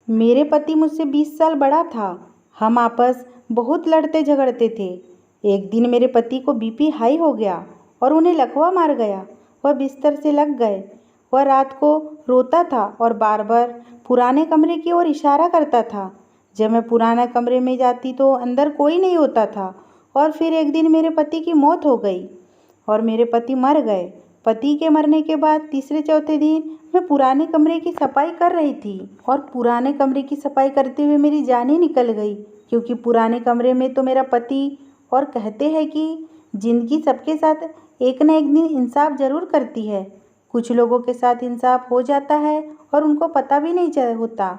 मेरे पति मुझसे 20 साल बड़ा था। हम आपस बहुत लड़ते झगड़ते थे। एक दिन मेरे पति को बीपी हाई हो गया और उन्हें लकवा मार गया। वह बिस्तर से लग गए। वह रात को रोता था और बार बार पुराने कमरे की ओर इशारा करता था। जब मैं पुराने कमरे में जाती तो अंदर कोई नहीं होता था। और फिर एक दिन मेरे पति की मौत हो गई और मेरे पति मर गए। पति के मरने के बाद तीसरे चौथे दिन मैं पुराने कमरे की सफाई कर रही थी और पुराने कमरे की सफाई करते हुए मेरी जान ही निकल गई, क्योंकि पुराने कमरे में तो मेरा पति। और कहते हैं कि जिंदगी सबके साथ एक न एक दिन इंसाफ जरूर करती है। कुछ लोगों के साथ इंसाफ हो जाता है और उनको पता भी नहीं होता।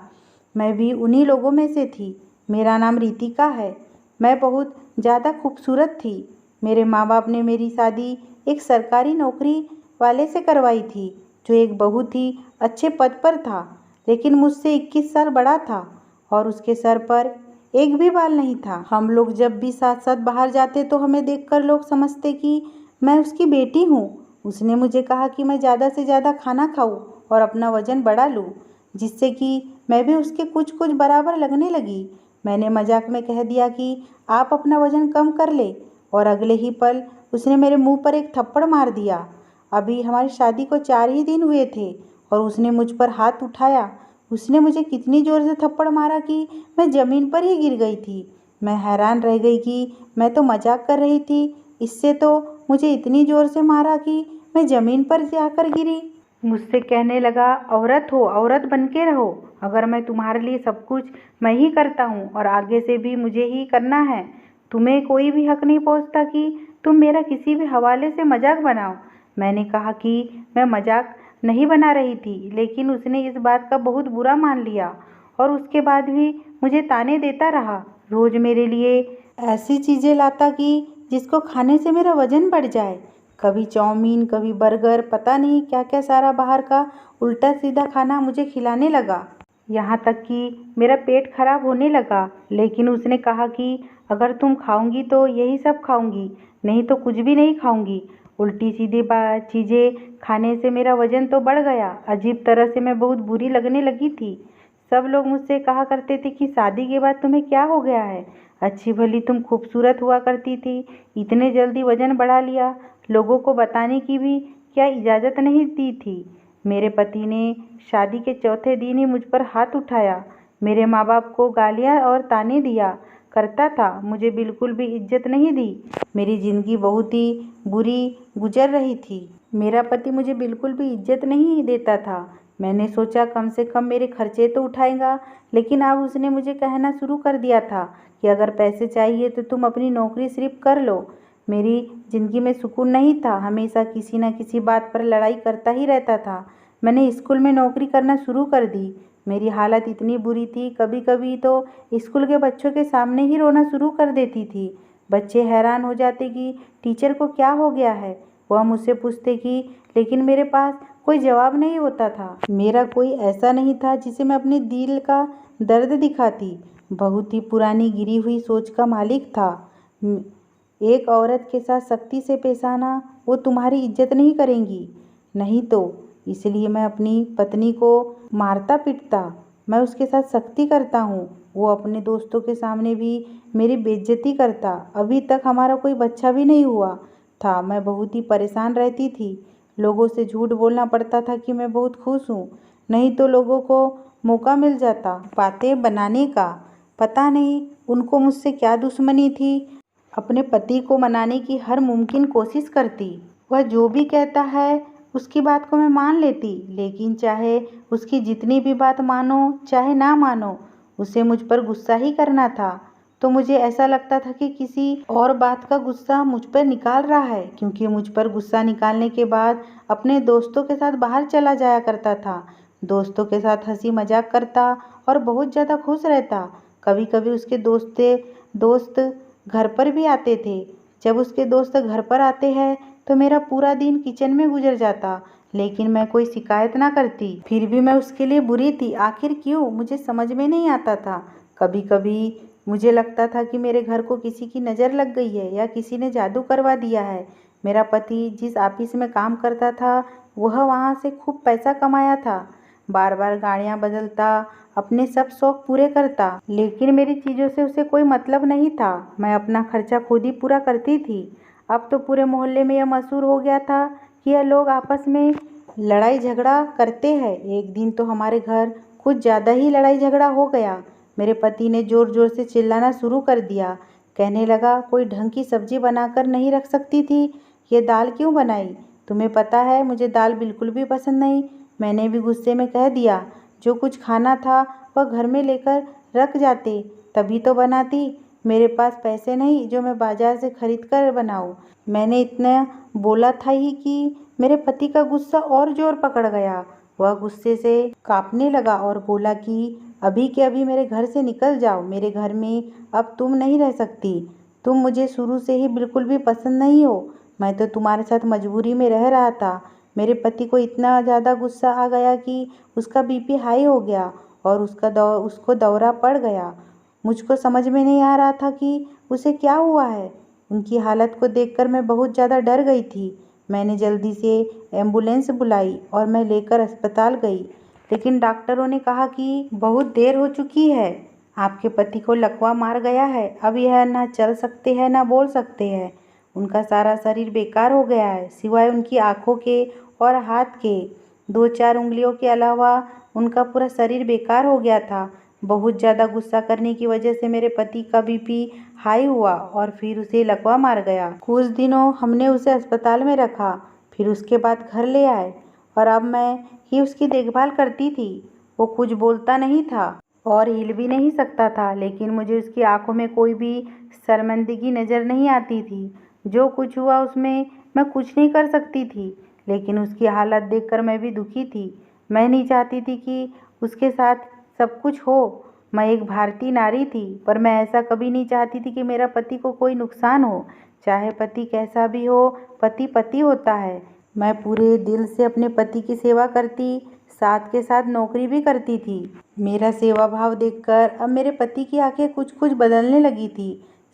मैं भी उन्हीं लोगों में से थी। मेरा नाम रितिका है। मैं बहुत ज़्यादा खूबसूरत थी। मेरे माँ बाप ने मेरी शादी एक सरकारी नौकरी वाले से करवाई थी, जो एक बहुत ही अच्छे पद पर था, लेकिन मुझसे 21 साल बड़ा था और उसके सर पर एक भी बाल नहीं था। हम लोग जब भी साथ साथ बाहर जाते तो हमें देखकर लोग समझते कि मैं उसकी बेटी हूँ। उसने मुझे कहा कि मैं ज़्यादा से ज़्यादा खाना खाऊं और अपना वज़न बढ़ा लूँ, जिससे कि मैं भी उसके कुछ कुछ बराबर लगने लगी। मैंने मजाक में कह दिया कि आप अपना वज़न कम कर ले, और अगले ही पल उसने मेरे मुंह पर एक थप्पड़ मार दिया। अभी हमारी शादी को 4 ही दिन हुए थे और उसने मुझ पर हाथ उठाया। उसने मुझे कितनी ज़ोर से थप्पड़ मारा कि मैं ज़मीन पर ही गिर गई थी। मैं हैरान रह गई कि मैं तो मजाक कर रही थी, इससे तो मुझे इतनी ज़ोर से मारा कि मैं ज़मीन पर जाकर गिरी। मुझसे कहने लगा, औरत हो, औरत बन के रहो। अगर मैं तुम्हारे लिए सब कुछ मैं ही करता हूँ और आगे से भी मुझे ही करना है, तुम्हें कोई भी हक नहीं पहुँचता कि तुम मेरा किसी भी हवाले से मजाक बनाओ। मैंने कहा कि मैं मजाक नहीं बना रही थी, लेकिन उसने इस बात का बहुत बुरा मान लिया और उसके बाद भी मुझे ताने देता रहा। रोज़ मेरे लिए ऐसी चीज़ें लाता कि जिसको खाने से मेरा वज़न बढ़ जाए। कभी चाउमीन, कभी बर्गर, पता नहीं क्या क्या सारा बाहर का उल्टा सीधा खाना मुझे खिलाने लगा। यहाँ तक कि मेरा पेट खराब होने लगा, लेकिन उसने कहा कि अगर तुम खाऊंगी तो यही सब खाऊंगी, नहीं तो कुछ भी नहीं खाऊंगी। उल्टी सीधी चीज़ें खाने से मेरा वज़न तो बढ़ गया। अजीब तरह से मैं बहुत बुरी लगने लगी थी। सब लोग मुझसे कहा करते थे कि शादी के बाद तुम्हें क्या हो गया है, अच्छी भली तुम खूबसूरत हुआ करती थी, इतने जल्दी वज़न बढ़ा लिया। लोगों को बताने की भी क्या इजाज़त नहीं दी थी। मेरे पति ने शादी के चौथे दिन ही मुझ पर हाथ उठाया। मेरे माँ बाप को गालियाँ और ताने दिया करता था। मुझे बिल्कुल भी इज्जत नहीं दी। मेरी ज़िंदगी बहुत ही बुरी गुजर रही थी। मेरा पति मुझे बिल्कुल भी इज्जत नहीं देता था। मैंने सोचा कम से कम मेरे खर्चे तो उठाएगा, लेकिन अब उसने मुझे कहना शुरू कर दिया था कि अगर पैसे चाहिए तो तुम अपनी नौकरी सिर्फ कर लो। मेरी ज़िंदगी में सुकून नहीं था। हमेशा किसी न किसी बात पर लड़ाई करता ही रहता था। मैंने स्कूल में नौकरी करना शुरू कर दी। मेरी हालत इतनी बुरी थी, कभी कभी तो स्कूल के बच्चों के सामने ही रोना शुरू कर देती थी। बच्चे हैरान हो जाते कि टीचर को क्या हो गया है। वह मुझसे पूछते कि, लेकिन मेरे पास कोई जवाब नहीं होता था। मेरा कोई ऐसा नहीं था जिसे मैं अपने दिल का दर्द दिखाती। बहुत ही पुरानी गिरी हुई सोच का मालिक था। एक औरत के साथ सख्ती से पेश आना, वो तुम्हारी इज्जत नहीं करेंगी, नहीं तो। इसलिए मैं अपनी पत्नी को मारता पीटता, मैं उसके साथ सख्ती करता हूँ। वो अपने दोस्तों के सामने भी मेरी बेइज्जती करता। अभी तक हमारा कोई बच्चा भी नहीं हुआ था। मैं बहुत ही परेशान रहती थी। लोगों से झूठ बोलना पड़ता था कि मैं बहुत खुश हूँ, नहीं तो लोगों को मौका मिल जाता बातें बनाने का। पता नहीं उनको मुझसे क्या दुश्मनी थी। अपने पति को मनाने की हर मुमकिन कोशिश करती। वह जो भी कहता है उसकी बात को मैं मान लेती, लेकिन चाहे उसकी जितनी भी बात मानो चाहे ना मानो, उसे मुझ पर गुस्सा ही करना था। तो मुझे ऐसा लगता था कि किसी और बात का गुस्सा मुझ पर निकाल रहा है, क्योंकि मुझ पर गुस्सा निकालने के बाद अपने दोस्तों के साथ बाहर चला जाया करता था। दोस्तों के साथ हंसी मजाक करता और बहुत ज़्यादा खुश रहता। कभी कभी उसके दोस्त घर पर भी आते थे। जब उसके दोस्त घर पर आते हैं तो मेरा पूरा दिन किचन में गुजर जाता, लेकिन मैं कोई शिकायत ना करती। फिर भी मैं उसके लिए बुरी थी। आखिर क्यों, मुझे समझ में नहीं आता था। कभी कभी मुझे लगता था कि मेरे घर को किसी की नज़र लग गई है या किसी ने जादू करवा दिया है। मेरा पति जिस ऑफिस में काम करता था वह वहाँ से खूब पैसा कमाया था। बार बार गाड़ियाँ बदलता, अपने सब शौक पूरे करता, लेकिन मेरी चीज़ों से उसे कोई मतलब नहीं था। मैं अपना खर्चा खुद ही पूरा करती थी। अब तो पूरे मोहल्ले में यह मशहूर हो गया था कि यह लोग आपस में लड़ाई झगड़ा करते हैं। एक दिन तो हमारे घर कुछ ज़्यादा ही लड़ाई झगड़ा हो गया। मेरे पति ने ज़ोर ज़ोर से चिल्लाना शुरू कर दिया। कहने लगा, कोई ढंग की सब्जी बनाकर नहीं रख सकती थी? ये दाल क्यों बनाई? तुम्हें पता है मुझे दाल बिल्कुल भी पसंद नहीं। मैंने भी गुस्से में कह दिया, जो कुछ खाना था वह घर में लेकर रख जाते, तभी तो बनाती। मेरे पास पैसे नहीं जो मैं बाजार से खरीद कर बनाऊं। मैंने इतना बोला था ही कि मेरे पति का गुस्सा और जोर पकड़ गया। वह गुस्से से कांपने लगा और बोला कि अभी के अभी मेरे घर से निकल जाओ। मेरे घर में अब तुम नहीं रह सकती। तुम मुझे शुरू से ही बिल्कुल भी पसंद नहीं हो। मैं तो तुम्हारे साथ मजबूरी में रह रहा था। मेरे पति को इतना ज़्यादा गुस्सा आ गया कि उसका बीपी हाई हो गया और उसको दौरा पड़ गया। मुझको समझ में नहीं आ रहा था कि उसे क्या हुआ है। उनकी हालत को देखकर मैं बहुत ज़्यादा डर गई थी। मैंने जल्दी से एम्बुलेंस बुलाई और मैं लेकर अस्पताल गई, लेकिन डॉक्टरों ने कहा कि बहुत देर हो चुकी है। आपके पति को लकवा मार गया है। अब यह ना चल सकते हैं ना बोल सकते हैं। उनका सारा शरीर बेकार हो गया है, सिवाय उनकी आँखों के और हाथ के 2-4 उंगलियों के अलावा उनका पूरा शरीर बेकार हो गया था। बहुत ज़्यादा गुस्सा करने की वजह से मेरे पति का बीपी हाई हुआ और फिर उसे लकवा मार गया। कुछ दिनों हमने उसे अस्पताल में रखा, फिर उसके बाद घर ले आए और अब मैं ही उसकी देखभाल करती थी। वो कुछ बोलता नहीं था और हिल भी नहीं सकता था, लेकिन मुझे उसकी आंखों में कोई भी शर्मिंदगी नज़र नहीं आती थी। जो कुछ हुआ उसमें मैं कुछ नहीं कर सकती थी, लेकिन उसकी हालत देखकर मैं भी दुखी थी। मैं नहीं चाहती थी कि उसके साथ सब कुछ हो। मैं एक भारतीय नारी थी, पर मैं ऐसा कभी नहीं चाहती थी कि मेरा पति को कोई नुकसान हो। चाहे पति कैसा भी हो, पति पति होता है। मैं पूरे दिल से अपने पति की सेवा करती, साथ के साथ नौकरी भी करती थी। मेरा सेवा भाव देखकर अब मेरे पति की आंखें कुछ कुछ बदलने लगी थी।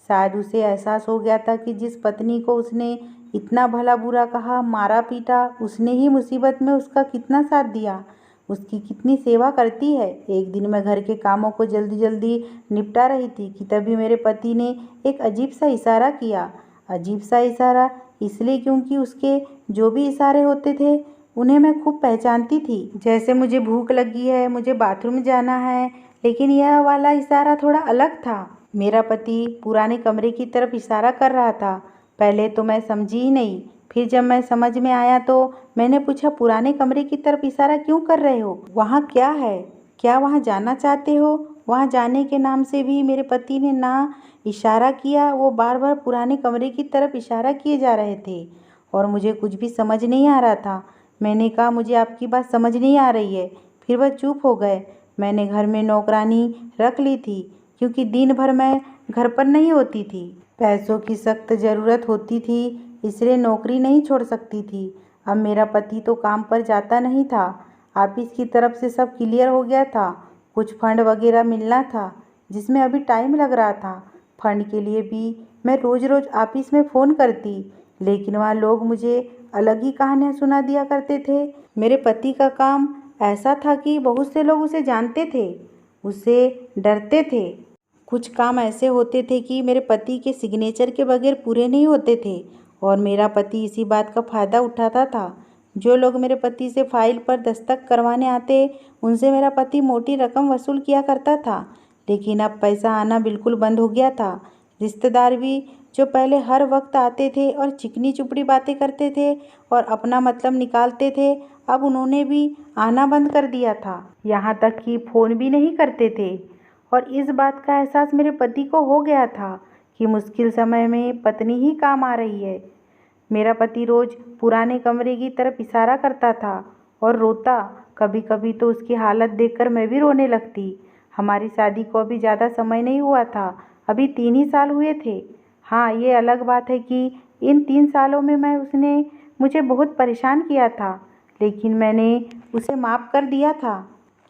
शायद उसे एहसास हो गया था कि जिस पत्नी को उसने इतना भला बुरा कहा, मारा पीटा, उसने ही मुसीबत में उसका कितना साथ दिया, उसकी कितनी सेवा करती है। एक दिन मैं घर के कामों को जल्दी जल्दी निपटा रही थी कि तभी मेरे पति ने एक अजीब सा इशारा किया। अजीब सा इशारा इसलिए क्योंकि उसके जो भी इशारे होते थे उन्हें मैं खूब पहचानती थी। जैसे मुझे भूख लगी है, मुझे बाथरूम जाना है, लेकिन यह वाला इशारा थोड़ा अलग था। मेरा पति पुराने कमरे की तरफ इशारा कर रहा था। पहले तो मैं समझी ही नहीं, फिर जब मैं समझ में आया तो मैंने पूछा, पुराने कमरे की तरफ इशारा क्यों कर रहे हो? वहाँ क्या है? क्या वहाँ जाना चाहते हो? वहाँ जाने के नाम से भी मेरे पति ने ना इशारा किया, वो बार बार पुराने कमरे की तरफ इशारा किए जा रहे थे और मुझे कुछ भी समझ नहीं आ रहा था। मैंने कहा, मुझे आपकी बात समझ नहीं आ रही है। फिर वह चुप हो गए। मैंने घर में नौकरानी रख ली थी क्योंकि दिन भर मैं घर पर नहीं होती थी। पैसों की सख्त ज़रूरत होती थी, इसलिए नौकरी नहीं छोड़ सकती थी। अब मेरा पति तो काम पर जाता नहीं था। ऑफिस की तरफ से सब क्लियर हो गया था। कुछ फंड वगैरह मिलना था जिसमें अभी टाइम लग रहा था। फंड के लिए भी मैं रोज़ रोज़ ऑफिस में फ़ोन करती, लेकिन वहाँ लोग मुझे अलग ही कहानियाँ सुना दिया करते थे। मेरे पति का काम ऐसा था कि बहुत से लोग उसे जानते थे, उससे डरते थे। कुछ काम ऐसे होते थे कि मेरे पति के सिग्नेचर के बगैर पूरे नहीं होते थे और मेरा पति इसी बात का फ़ायदा उठाता था। जो लोग मेरे पति से फाइल पर दस्तखत करवाने आते, उनसे मेरा पति मोटी रकम वसूल किया करता था। लेकिन अब पैसा आना बिल्कुल बंद हो गया था। रिश्तेदार भी जो पहले हर वक्त आते थे और चिकनी चुपड़ी बातें करते थे और अपना मतलब निकालते थे, अब उन्होंने भी आना बंद कर दिया था। यहाँ तक कि फ़ोन भी नहीं करते थे। और इस बात का एहसास मेरे पति को हो गया था कि मुश्किल समय में पत्नी ही काम आ रही है। मेरा पति रोज़ पुराने कमरे की तरफ इशारा करता था और रोता। कभी कभी तो उसकी हालत देखकर मैं भी रोने लगती। हमारी शादी को अभी ज़्यादा समय नहीं हुआ था, अभी 3 ही साल हुए थे। हाँ, ये अलग बात है कि इन 3 सालों में उसने मुझे बहुत परेशान किया था, लेकिन मैंने उसे माफ़ कर दिया था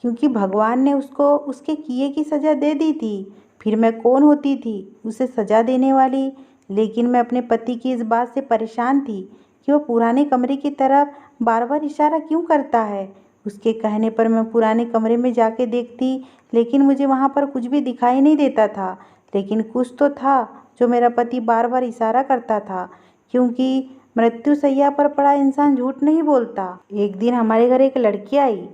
क्योंकि भगवान ने उसको उसके किए की सज़ा दे दी थी। फिर मैं कौन होती थी उसे सज़ा देने वाली? लेकिन मैं अपने पति की इस बात से परेशान थी कि वो पुराने कमरे की तरफ बार बार इशारा क्यों करता है। उसके कहने पर मैं पुराने कमरे में जाके देखती, लेकिन मुझे वहाँ पर कुछ भी दिखाई नहीं देता था। लेकिन कुछ तो था जो मेरा पति बार बार इशारा करता था, क्योंकि मृत्यु शैया पर पड़ा इंसान झूठ नहीं बोलता। एक दिन हमारे घर एक लड़की आई।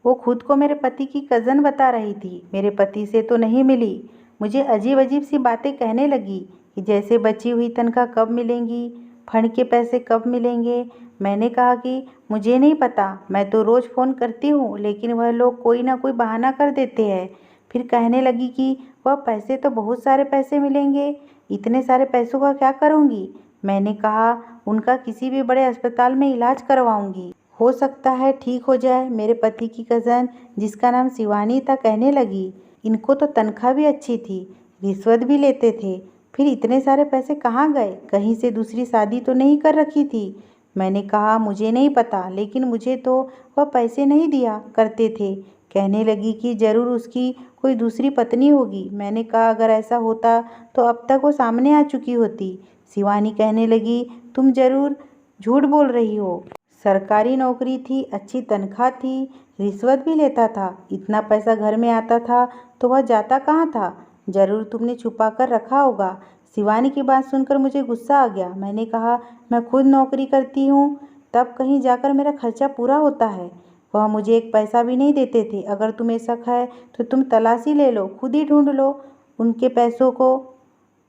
वो खुद को मेरे पति की कज़न बता रही थी। मेरे पति से तो नहीं मिली। मुझे अजीब अजीब सी बातें कहने लगी कि जैसे बची हुई तनख्वाह कब मिलेंगी, फंड के पैसे कब मिलेंगे। मैंने कहा कि मुझे नहीं पता, मैं तो रोज़ फ़ोन करती हूँ, लेकिन वह लोग कोई ना कोई बहाना कर देते हैं। फिर कहने लगी कि वह पैसे तो बहुत सारे पैसे मिलेंगे, इतने सारे पैसों का क्या करूँगी। मैंने कहा उनका किसी भी बड़े अस्पताल में इलाज करवाऊँगी, हो सकता है ठीक हो जाए। मेरे पति की कज़न, जिसका नाम शिवानी था, कहने लगी इनको तो तनख्वाह भी अच्छी थी, रिश्वत भी लेते थे, फिर इतने सारे पैसे कहाँ गए, कहीं से दूसरी शादी तो नहीं कर रखी थी। मैंने कहा मुझे नहीं पता, लेकिन मुझे तो वह पैसे नहीं दिया करते थे। कहने लगी कि ज़रूर उसकी कोई दूसरी पत्नी होगी। मैंने कहा अगर ऐसा होता तो अब तक वो सामने आ चुकी होती। शिवानी कहने लगी तुम ज़रूर झूठ बोल रही हो, सरकारी नौकरी थी, अच्छी तनख्वाह थी, रिश्वत भी लेता था, इतना पैसा घर में आता था तो वह जाता कहाँ था, ज़रूर तुमने छुपा कर रखा होगा। शिवानी की बात सुनकर मुझे गुस्सा आ गया। मैंने कहा मैं खुद नौकरी करती हूँ, तब कहीं जाकर मेरा खर्चा पूरा होता है। वह मुझे एक पैसा भी नहीं देते थे। अगर तुम्हें शक है तो तुम तलाशी ले लो, खुद ही ढूंढ लो उनके पैसों को,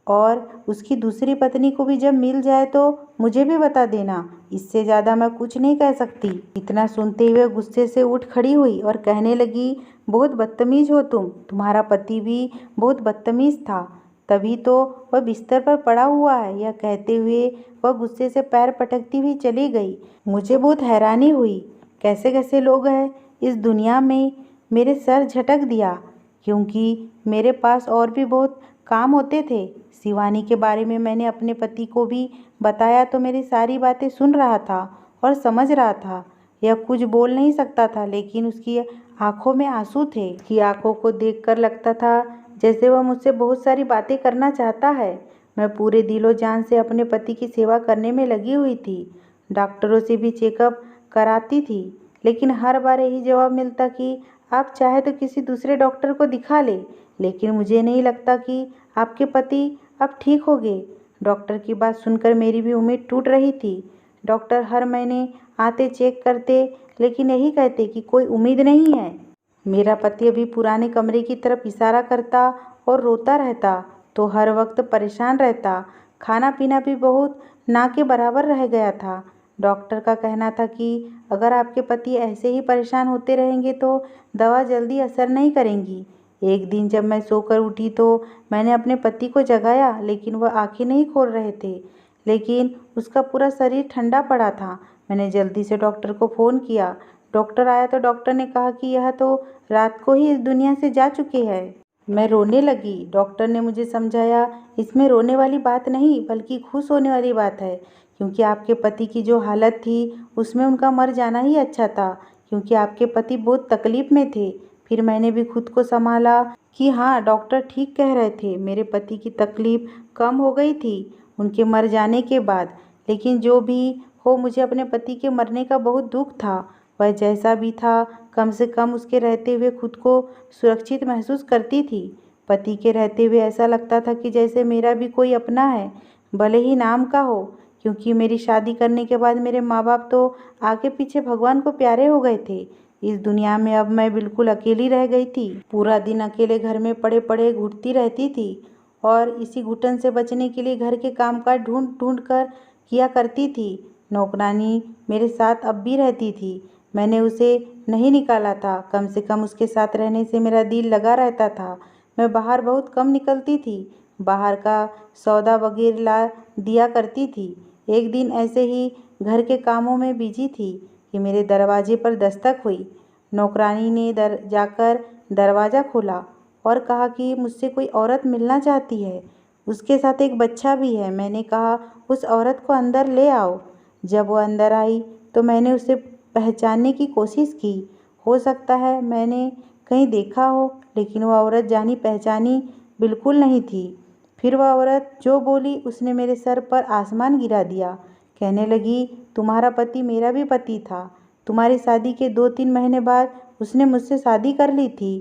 और उसकी दूसरी पत्नी को भी जब मिल जाए तो मुझे भी बता देना। इससे ज़्यादा मैं कुछ नहीं कह सकती। इतना सुनते हुए गुस्से से उठ खड़ी हुई और कहने लगी बहुत बदतमीज़ हो तुम, तुम्हारा पति भी बहुत बदतमीज़ था, तभी तो वह बिस्तर पर पड़ा हुआ है। यह कहते हुए वह गुस्से से पैर पटकती हुई चली गई। मुझे बहुत हैरानी हुई, कैसे कैसे लोग हैं इस दुनिया में। मेरे सर झटक दिया, क्योंकि मेरे पास और भी बहुत काम होते थे। शिवानी के बारे में मैंने अपने पति को भी बताया तो मेरी सारी बातें सुन रहा था और समझ रहा था। यह कुछ बोल नहीं सकता था, लेकिन उसकी आंखों में आंसू थे। उसकी आंखों को देखकर लगता था जैसे वह मुझसे बहुत सारी बातें करना चाहता है। मैं पूरे दिलो जान से अपने पति की सेवा करने में लगी हुई थी। डॉक्टरों से भी चेकअप कराती थी, लेकिन हर बार यही जवाब मिलता कि आप चाहे तो किसी दूसरे डॉक्टर को दिखा ले, लेकिन मुझे नहीं लगता कि आपके पति अब ठीक हो गए। डॉक्टर की बात सुनकर मेरी भी उम्मीद टूट रही थी। डॉक्टर हर महीने आते चेक करते, लेकिन यही कहते कि कोई उम्मीद नहीं है। मेरा पति अभी पुराने कमरे की तरफ इशारा करता और रोता रहता, तो हर वक्त परेशान रहता। खाना पीना भी बहुत ना के बराबर रह गया था। डॉक्टर का कहना था कि अगर आपके पति ऐसे ही परेशान होते रहेंगे तो दवा जल्दी असर नहीं करेंगी। एक दिन जब मैं सोकर उठी तो मैंने अपने पति को जगाया, लेकिन वह आंखें नहीं खोल रहे थे, लेकिन उसका पूरा शरीर ठंडा पड़ा था। मैंने जल्दी से डॉक्टर को फ़ोन किया। डॉक्टर आया तो डॉक्टर ने कहा कि यह तो रात को ही इस दुनिया से जा चुके हैं। मैं रोने लगी। डॉक्टर ने मुझे समझाया इसमें रोने वाली बात नहीं, बल्कि खुश होने वाली बात है, क्योंकि आपके पति की जो हालत थी उसमें उनका मर जाना ही अच्छा था, क्योंकि आपके पति बहुत तकलीफ़ में थे। फिर मैंने भी खुद को संभाला कि हाँ, डॉक्टर ठीक कह रहे थे, मेरे पति की तकलीफ़ कम हो गई थी उनके मर जाने के बाद। लेकिन जो भी हो, मुझे अपने पति के मरने का बहुत दुख था। वह जैसा भी था, कम से कम उसके रहते हुए खुद को सुरक्षित महसूस करती थी। पति के रहते हुए ऐसा लगता था कि जैसे मेरा भी कोई अपना है, भले ही नाम का हो, क्योंकि मेरी शादी करने के बाद मेरे माँ बाप तो आगे पीछे भगवान को प्यारे हो गए थे। इस दुनिया में अब मैं बिल्कुल अकेली रह गई थी। पूरा दिन अकेले घर में पड़े पड़े घुटती रहती थी, और इसी घुटन से बचने के लिए घर के कामकाज ढूंढ ढूंढ कर किया करती थी। नौकरानी मेरे साथ अब भी रहती थी। मैंने उसे नहीं निकाला था, कम से कम उसके साथ रहने से मेरा दिल लगा रहता था। मैं बाहर बहुत कम निकलती थी, बाहर का सौदा वगैरह ला दिया करती थी। एक दिन ऐसे ही घर के कामों में बिजी थी कि मेरे दरवाजे पर दस्तक हुई। नौकरानी ने जाकर दरवाज़ा खोला और कहा कि मुझसे कोई औरत मिलना चाहती है, उसके साथ एक बच्चा भी है। मैंने कहा उस औरत को अंदर ले आओ। जब वो अंदर आई तो मैंने उसे पहचानने की कोशिश की। हो सकता है मैंने कहीं देखा हो, लेकिन वह औरत जानी पहचानी बिल्कुल नहीं थी। फिर वह औरत जो बोली उसने मेरे सर पर आसमान गिरा दिया। कहने लगी तुम्हारा पति मेरा भी पति था, तुम्हारी शादी के 2-3 महीने बाद उसने मुझसे शादी कर ली थी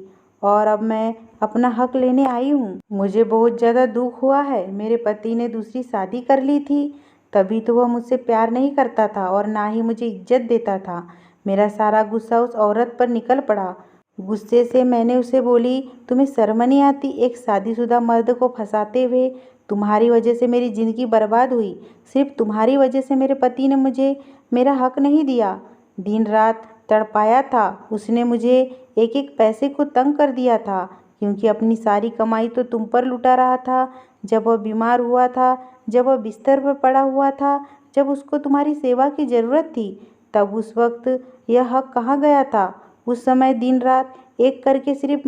और अब मैं अपना हक लेने आई हूँ। मुझे बहुत ज़्यादा दुख हुआ है। मेरे पति ने दूसरी शादी कर ली थी, तभी तो वह मुझसे प्यार नहीं करता था और ना ही मुझे इज्जत देता था। मेरा सारा गुस्सा उस औरत पर निकल पड़ा। गुस्से से मैंने उसे बोली, तुम्हें शर्म नहीं आती एक शादीशुदा मर्द को फंसाते हुए? तुम्हारी वजह से मेरी ज़िंदगी बर्बाद हुई। सिर्फ तुम्हारी वजह से मेरे पति ने मुझे मेरा हक नहीं दिया। दिन रात तड़पाया था। उसने मुझे एक एक पैसे को तंग कर दिया था, क्योंकि अपनी सारी कमाई तो तुम पर लुटा रहा था। जब वह बीमार हुआ था, जब वह बिस्तर पर पड़ा हुआ था, जब उसको तुम्हारी सेवा की ज़रूरत थी, तब उस वक्त यह हक कहाँ गया था? उस समय दिन रात एक करके सिर्फ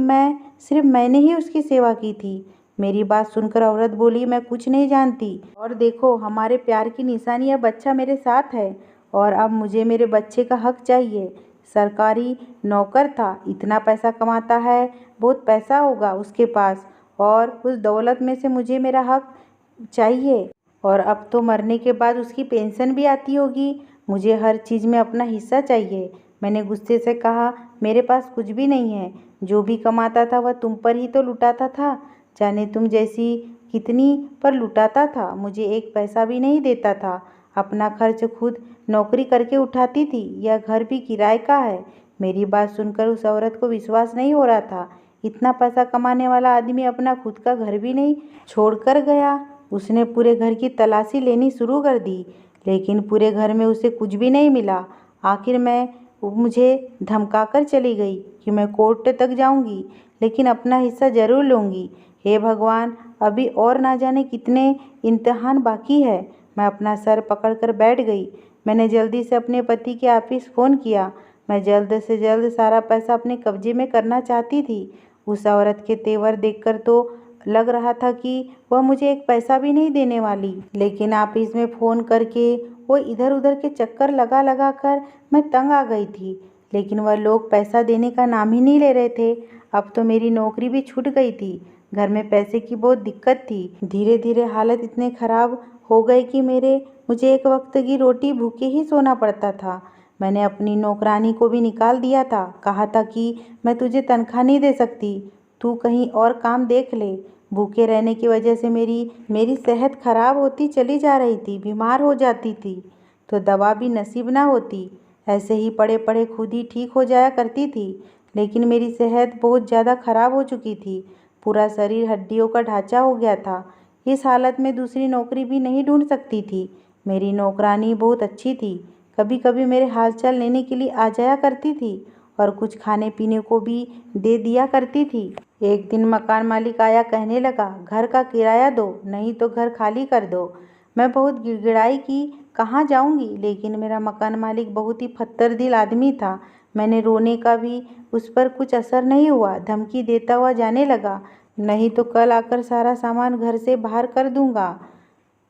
मैंने ही उसकी सेवा की थी। मेरी बात सुनकर औरत बोली, मैं कुछ नहीं जानती, और देखो हमारे प्यार की निशानी अब बच्चा मेरे साथ है और अब मुझे मेरे बच्चे का हक चाहिए। सरकारी नौकर था, इतना पैसा कमाता है, बहुत पैसा होगा उसके पास, और उस दौलत में से मुझे मेरा हक चाहिए। और अब तो मरने के बाद उसकी पेंशन भी आती होगी। मुझे हर चीज़ में अपना हिस्सा चाहिए। मैंने गुस्से से कहा, मेरे पास कुछ भी नहीं है। जो भी कमाता था वह तुम पर ही तो लुटाता था। जाने तुम जैसी कितनी पर लुटाता था। मुझे एक पैसा भी नहीं देता था। अपना खर्च खुद नौकरी करके उठाती थी। यह घर भी किराए का है। मेरी बात सुनकर उस औरत को विश्वास नहीं हो रहा था। इतना पैसा कमाने वाला आदमी अपना खुद का घर भी नहीं छोड़कर गया। उसने पूरे घर की तलाशी लेनी शुरू कर दी, लेकिन पूरे घर में उसे कुछ भी नहीं मिला। आखिर में मुझे धमकाकर चली गई कि मैं कोर्ट तक जाऊंगी, लेकिन अपना हिस्सा ज़रूर लूँगी। हे भगवान, अभी और ना जाने कितने इम्तिहान बाकी है। मैं अपना सर पकड़कर बैठ गई। मैंने जल्दी से अपने पति के ऑफिस फ़ोन किया। मैं जल्द से जल्द सारा पैसा अपने कब्जे में करना चाहती थी। उस औरत के तेवर देखकर तो लग रहा था कि वह मुझे एक पैसा भी नहीं देने वाली, लेकिन ऑफिस में फ़ोन करके वो इधर उधर के चक्कर लगा लगा कर मैं तंग आ गई थी। लेकिन वह लोग पैसा देने का नाम ही नहीं ले रहे थे। अब तो मेरी नौकरी भी छूट गई थी। घर में पैसे की बहुत दिक्कत थी। धीरे धीरे हालत इतने ख़राब हो गए कि मुझे एक वक्त की रोटी भूखे ही सोना पड़ता था। मैंने अपनी नौकरानी को भी निकाल दिया था। कहा था कि मैं तुझे तनख्वाह नहीं दे सकती, तू कहीं और काम देख ले। भूखे रहने की वजह से मेरी सेहत खराब होती चली जा रही थी। बीमार हो जाती थी तो दवा भी नसीब ना होती। ऐसे ही पड़े पड़े खुद ही ठीक हो जाया करती थी। लेकिन मेरी सेहत बहुत ज़्यादा खराब हो चुकी थी। पूरा शरीर हड्डियों का ढांचा हो गया था। इस हालत में दूसरी नौकरी भी नहीं ढूंढ सकती थी। मेरी नौकरानी बहुत अच्छी थी। कभी कभी मेरे हालचाल लेने के लिए आ जाया करती थी और कुछ खाने पीने को भी दे दिया करती थी। एक दिन मकान मालिक आया, कहने लगा, घर का किराया दो, नहीं तो घर खाली कर दो। मैं बहुत गिड़गिड़ाई कि कहाँ जाऊँगी, लेकिन मेरा मकान मालिक बहुत ही फत्तर दिल आदमी था। मैंने रोने का भी उस पर कुछ असर नहीं हुआ। धमकी देता हुआ जाने लगा, नहीं तो कल आकर सारा सामान घर से बाहर कर दूंगा,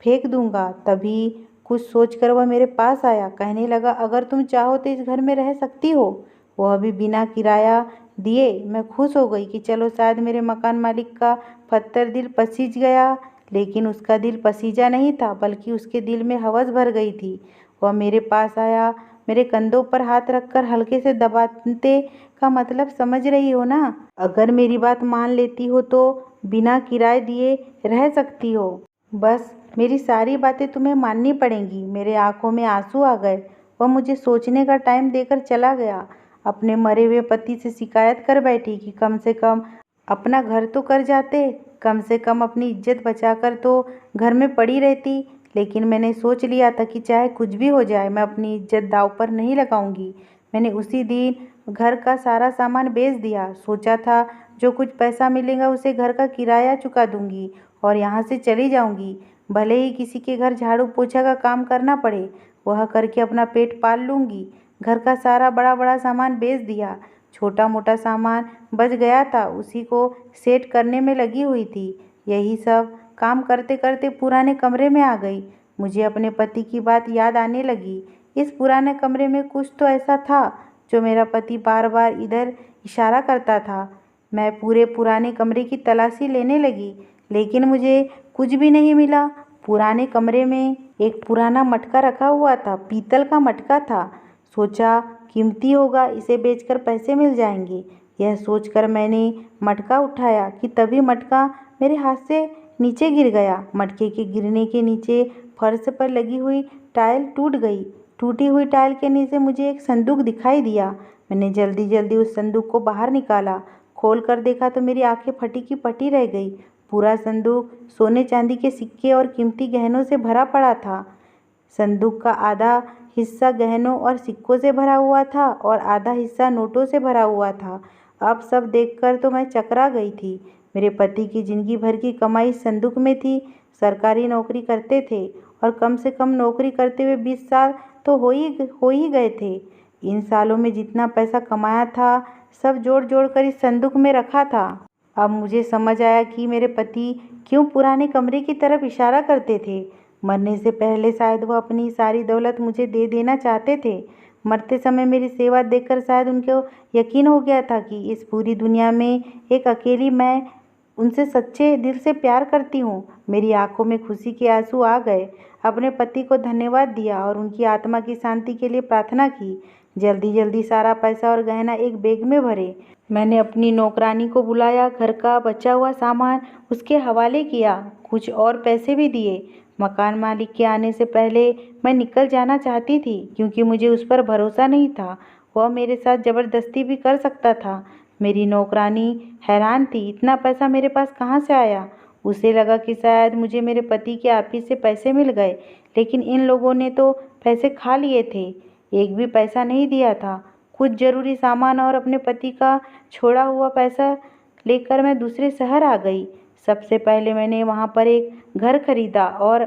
फेंक दूंगा। तभी कुछ सोचकर वह मेरे पास आया, कहने लगा, अगर तुम चाहो तो इस घर में रह सकती हो। वह भी बिना किराया दिए। मैं खुश हो गई कि चलो शायद मेरे मकान मालिक का पत्थर दिल पसीज गया, लेकिन उसका दिल पसीजा नहीं था, बल्कि उसके दिल में हवस भर गई थी। वह मेरे पास आया, मेरे कंधों पर हाथ रखकर हल्के से दबाते का मतलब समझ रही हो ना? अगर मेरी बात मान लेती हो तो बिना किराए दिए रह सकती हो। बस मेरी सारी बातें तुम्हें माननी पड़ेंगी। मेरे आंखों में आंसू आ गए। वह मुझे सोचने का टाइम देकर चला गया। अपने मरे हुए पति से शिकायत कर बैठी कि कम से कम अपना घर तो कर जाते, कम से कम अपनी इज्जत बचाकर तो घर में पड़ी रहती। लेकिन मैंने सोच लिया था कि चाहे कुछ भी हो जाए, मैं अपनी इज्जत दांव पर नहीं लगाऊंगी। मैंने उसी दिन घर का सारा सामान बेच दिया। सोचा था जो कुछ पैसा मिलेगा उसे घर का किराया चुका दूंगी और यहाँ से चली जाऊंगी। भले ही किसी के घर झाड़ू पोछा का काम करना पड़े, वह करके अपना पेट पाल लूँगी। घर का सारा बड़ा बड़ा सामान बेच दिया। छोटा मोटा सामान बच गया था, उसी को सेट करने में लगी हुई थी। यही सब काम करते करते पुराने कमरे में आ गई। मुझे अपने पति की बात याद आने लगी। इस पुराने कमरे में कुछ तो ऐसा था जो मेरा पति बार बार इधर इशारा करता था। मैं पूरे पुराने कमरे की तलाशी लेने लगी, लेकिन मुझे कुछ भी नहीं मिला। पुराने कमरे में एक पुराना मटका रखा हुआ था, पीतल का मटका था। सोचा कीमती होगा, इसे बेचकर पैसे मिल जाएंगे। यह सोचकर मैंने मटका उठाया कि तभी मटका मेरे हाथ से नीचे गिर गया। मटके के गिरने के नीचे फर्श पर लगी हुई टाइल टूट गई। टूटी हुई टाइल के नीचे मुझे एक संदूक दिखाई दिया। मैंने जल्दी जल्दी उस संदूक को बाहर निकाला। खोल कर देखा तो मेरी आंखें फटी की फटी रह गई। पूरा संदूक सोने चांदी के सिक्के और कीमती गहनों से भरा पड़ा था। संदूक का आधा हिस्सा गहनों और सिक्कों से भरा हुआ था और आधा हिस्सा नोटों से भरा हुआ था। अब सब देखकर तो मैं चकरा गई थी। मेरे पति की जिंदगी भर की कमाई इस संदूक में थी। सरकारी नौकरी करते थे और कम से कम नौकरी करते हुए 20 साल तो हो ही गए थे। इन सालों में जितना पैसा कमाया था सब जोड़ जोड़ कर इस संदूक में रखा था। अब मुझे समझ आया कि मेरे पति क्यों पुराने कमरे की तरफ इशारा करते थे। मरने से पहले शायद वह अपनी सारी दौलत मुझे दे देना चाहते थे। मरते समय मेरी सेवा देखकर शायद उनको यकीन हो गया था कि इस पूरी दुनिया में एक अकेली मैं उनसे सच्चे दिल से प्यार करती हूँ। मेरी आंखों में खुशी के आंसू आ गए। अपने पति को धन्यवाद दिया और उनकी आत्मा की शांति के लिए प्रार्थना की। जल्दी जल्दी सारा पैसा और गहना एक बैग में भरे। मैंने अपनी नौकरानी को बुलाया, घर का बचा हुआ सामान उसके हवाले किया, कुछ और पैसे भी दिए। मकान मालिक के आने से पहले मैं निकल जाना चाहती थी क्योंकि मुझे उस पर भरोसा नहीं था। वह मेरे साथ ज़बरदस्ती भी कर सकता था। मेरी नौकरानी हैरान थी, इतना पैसा मेरे पास कहाँ से आया। उसे लगा कि शायद मुझे मेरे पति के ऑफिस से पैसे मिल गए, लेकिन इन लोगों ने तो पैसे खा लिए थे। एक भी पैसा नहीं दिया था। कुछ ज़रूरी सामान और अपने पति का छोड़ा हुआ पैसा लेकर मैं दूसरे शहर आ गई। सबसे पहले मैंने वहाँ पर एक घर खरीदा और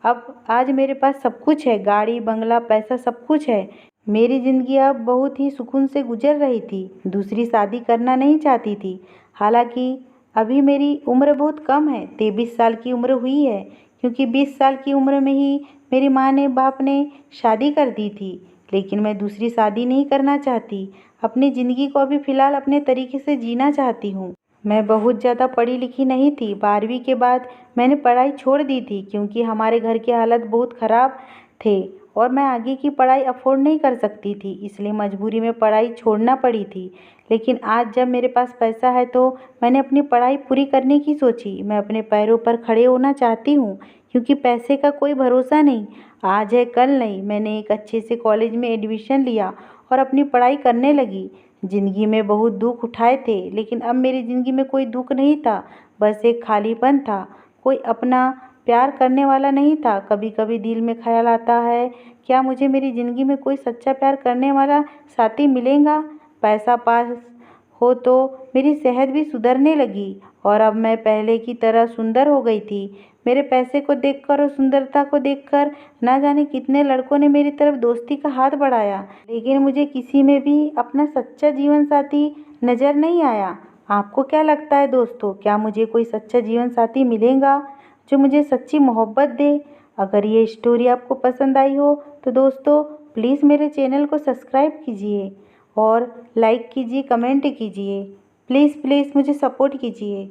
अब आज मेरे पास सब कुछ है, गाड़ी बंगला पैसा सब कुछ है। मेरी ज़िंदगी अब बहुत ही सुकून से गुजर रही थी। दूसरी शादी करना नहीं चाहती थी। हालांकि अभी मेरी उम्र बहुत कम है, 23 साल की उम्र हुई है, क्योंकि 20 साल की उम्र में ही मेरी माँ ने बाप ने शादी कर दी थी। लेकिन मैं दूसरी शादी नहीं करना चाहती। अपनी ज़िंदगी को अभी फ़िलहाल अपने तरीके से जीना चाहती हूँ। मैं बहुत ज़्यादा पढ़ी लिखी नहीं थी। 12वीं के बाद मैंने पढ़ाई छोड़ दी थी क्योंकि हमारे घर के हालत बहुत ख़राब थे और मैं आगे की पढ़ाई अफोर्ड नहीं कर सकती थी, इसलिए मजबूरी में पढ़ाई छोड़ना पड़ी थी। लेकिन आज जब मेरे पास पैसा है तो मैंने अपनी पढ़ाई पूरी करने की सोची। मैं अपने पैरों पर खड़े होना चाहती हूँ क्योंकि पैसे का कोई भरोसा नहीं, आज है कल नहीं। मैंने एक अच्छे से कॉलेज में एडमिशन लिया और अपनी पढ़ाई करने लगी। ज़िंदगी में बहुत दुख उठाए थे, लेकिन अब मेरी ज़िंदगी में कोई दुख नहीं था, बस एक खालीपन था। कोई अपना प्यार करने वाला नहीं था। कभी कभी दिल में ख्याल आता है, क्या मुझे मेरी ज़िंदगी में कोई सच्चा प्यार करने वाला साथी मिलेगा। पैसा पास हो तो मेरी सेहत भी सुधरने लगी और अब मैं पहले की तरह सुंदर हो गई थी। मेरे पैसे को देखकर और सुंदरता को देखकर ना जाने कितने लड़कों ने मेरी तरफ दोस्ती का हाथ बढ़ाया, लेकिन मुझे किसी में भी अपना सच्चा जीवन साथी नज़र नहीं आया। आपको क्या लगता है दोस्तों, क्या मुझे कोई सच्चा जीवन साथी मिलेगा जो मुझे सच्ची मोहब्बत दे? अगर ये स्टोरी आपको पसंद आई हो तो दोस्तों प्लीज़ मेरे चैनल को सब्सक्राइब कीजिए और लाइक कीजिए, कमेंट कीजिए। प्लीज़ प्लीज़ मुझे सपोर्ट कीजिए।